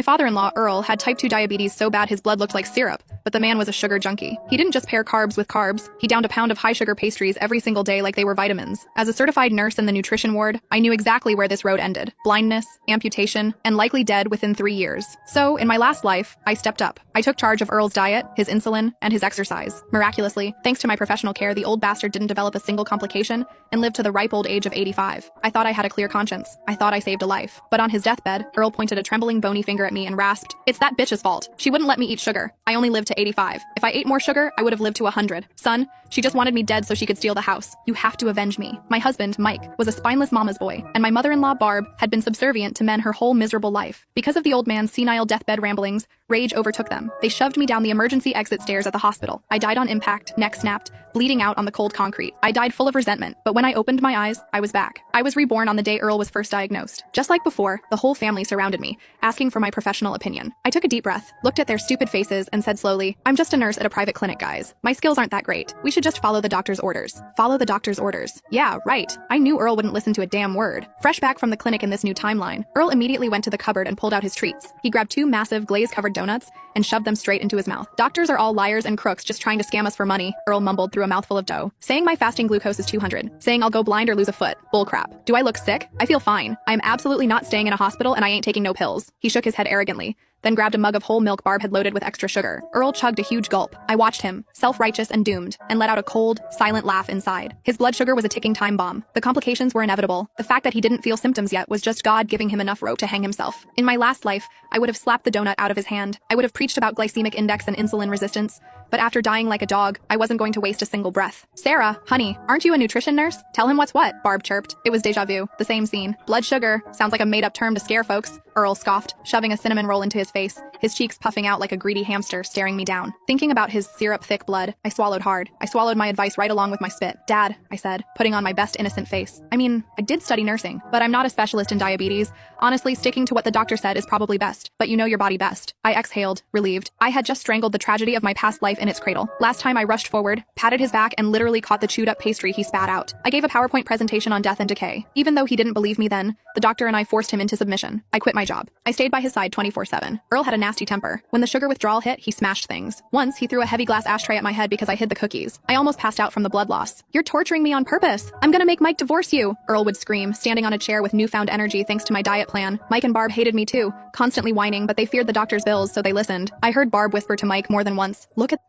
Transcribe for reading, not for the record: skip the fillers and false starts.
My father-in-law, Earl, had type 2 diabetes so bad his blood looked like syrup, but the man was a sugar junkie. He didn't just pair carbs with carbs, he downed a pound of high-sugar pastries every single day like they were vitamins. As a certified nurse in the nutrition ward, I knew exactly where this road ended. Blindness, amputation, and likely dead within 3 years. So, in my last life, I stepped up. I took charge of Earl's diet, his insulin, and his exercise. Miraculously, thanks to my professional care, the old bastard didn't develop a single complication and lived to the ripe old age of 85. I thought I had a clear conscience. I thought I saved a life. But on his deathbed, Earl pointed a trembling bony finger at me and rasped, "It's that bitch's fault. She wouldn't let me eat sugar. I only lived to 85. If I ate more sugar, I would have lived to 100. Son, she just wanted me dead so she could steal the house. You have to avenge me." My husband, Mike, was a spineless mama's boy, and my mother-in-law, Barb, had been subservient to men her whole miserable life. Because of the old man's senile deathbed ramblings, rage overtook them. They shoved me down the emergency exit stairs at the hospital. I died on impact, neck snapped, bleeding out on the cold concrete. I died full of resentment, but when I opened my eyes, I was back. I was reborn on the day Earl was first diagnosed. Just like before, the whole family surrounded me, asking for my professional opinion. I took a deep breath, looked at their stupid faces, and said slowly, "I'm just a nurse at a private clinic, guys. My skills aren't that great. We should just follow the doctor's orders." Follow the doctor's orders. Yeah, right. I knew Earl wouldn't listen to a damn word. Fresh back from the clinic in this new timeline, Earl immediately went to the cupboard and pulled out his treats. He grabbed 2 massive glaze-covered donuts and shoved them straight into his mouth. "Doctors are all liars and crooks just trying to scam us for money," Earl mumbled through a mouthful of dough. "Saying my fasting glucose is 200. Saying I'll go blind or lose a foot. Bullcrap. Do I look sick? I feel fine. I'm absolutely not staying in a hospital and I ain't taking no pills." He shook his head arrogantly, then grabbed a mug of whole milk Barb had loaded with extra sugar. Earl chugged a huge gulp. I watched him, self-righteous and doomed, and let out a cold, silent laugh inside. His blood sugar was a ticking time bomb. The complications were inevitable. The fact that he didn't feel symptoms yet was just God giving him enough rope to hang himself. In my last life, I would have slapped the donut out of his hand. I would have preached about glycemic index and insulin resistance. But after dying like a dog, I wasn't going to waste a single breath. "Sarah, honey, aren't you a nutrition nurse? Tell him what's what," Barb chirped. It was deja vu, the same scene. "Blood sugar. Sounds like a made-up term to scare folks," Earl scoffed, shoving a cinnamon roll into his face, his cheeks puffing out like a greedy hamster staring me down. Thinking about his syrup-thick blood, I swallowed hard. I swallowed my advice right along with my spit. "Dad," I said, putting on my best innocent face. I mean, I did study nursing, but I'm not a specialist in diabetes. Honestly, sticking to what the doctor said is probably best, but you know your body best. I exhaled, relieved. I had just strangled the tragedy of my past life in its cradle. Last time I rushed forward, patted his back, and literally caught the chewed-up pastry he spat out. I gave a PowerPoint presentation on death and decay. Even though he didn't believe me then, the doctor and I forced him into submission. I quit my job. I stayed by his side 24/7. Earl had a nasty temper. When the sugar withdrawal hit, he smashed things. Once, he threw a heavy glass ashtray at my head because I hid the cookies. I almost passed out from the blood loss. "You're torturing me on purpose. I'm gonna make Mike divorce you," Earl would scream, standing on a chair with newfound energy thanks to my diet plan. Mike and Barb hated me too, constantly whining, but they feared the doctor's bills, so they listened. I heard Barb whisper to Mike more than once, "Look at